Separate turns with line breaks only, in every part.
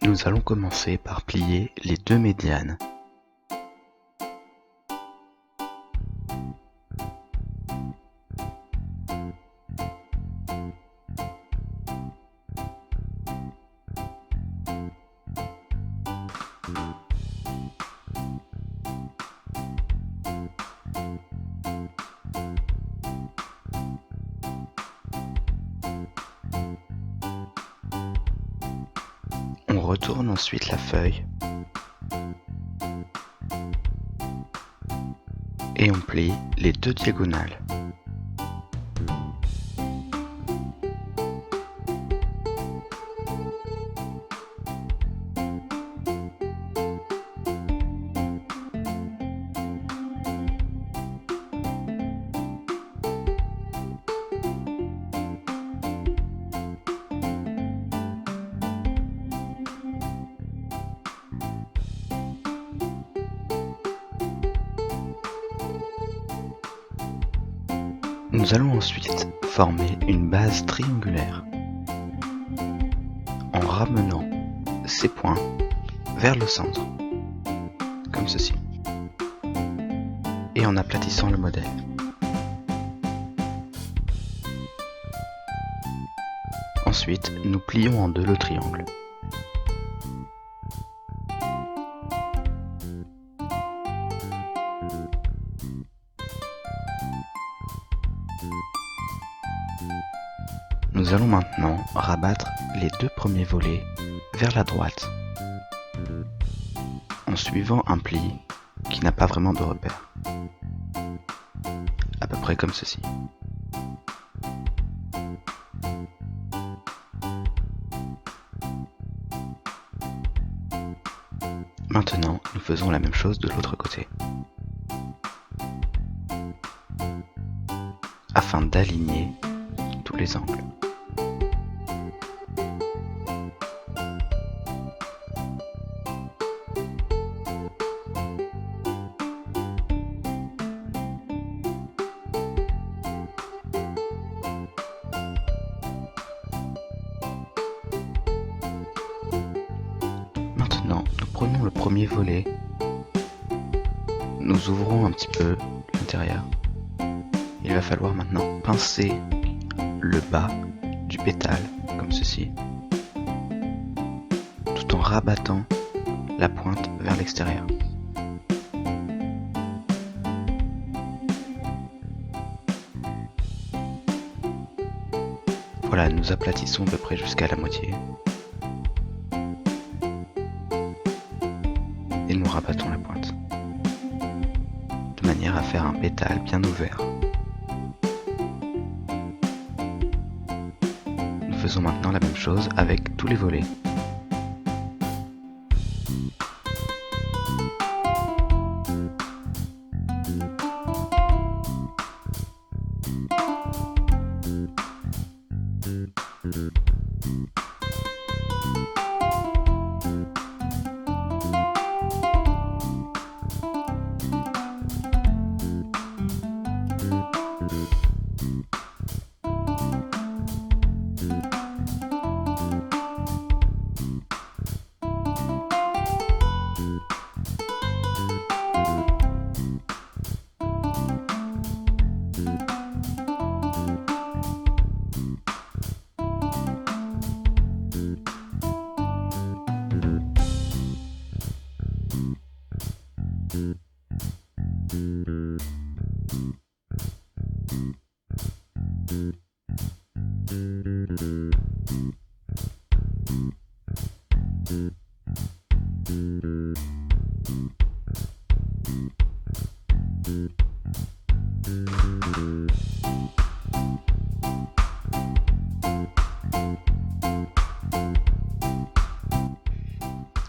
Nous allons commencer par plier les deux médianes. On retourne ensuite la feuille et on plie les deux diagonales. Nous allons ensuite former une base triangulaire en ramenant ces points vers le centre, comme ceci, et en aplatissant le modèle. Ensuite, nous plions en deux le triangle. Nous allons maintenant rabattre les deux premiers volets vers la droite en suivant un pli qui n'a pas vraiment de repère, à peu près comme ceci. Maintenant, nous faisons la même chose de l'autre côté, afin d'aligner tous les angles. Maintenant, nous prenons le premier volet, nous ouvrons un petit peu l'intérieur. Il va falloir maintenant pincer le bas du pétale, comme ceci, tout en rabattant la pointe vers l'extérieur. Voilà, nous aplatissons à peu près jusqu'à la moitié. Et nous rabattons la pointe, de manière à faire un pétale bien ouvert. Nous faisons maintenant la même chose avec tous les volets.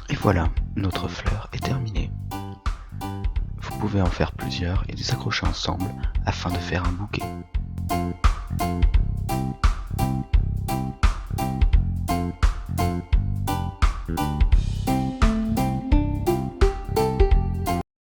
Et voilà, notre fleur est terminée. Vous pouvez en faire plusieurs et les accrocher ensemble afin de faire un bouquet.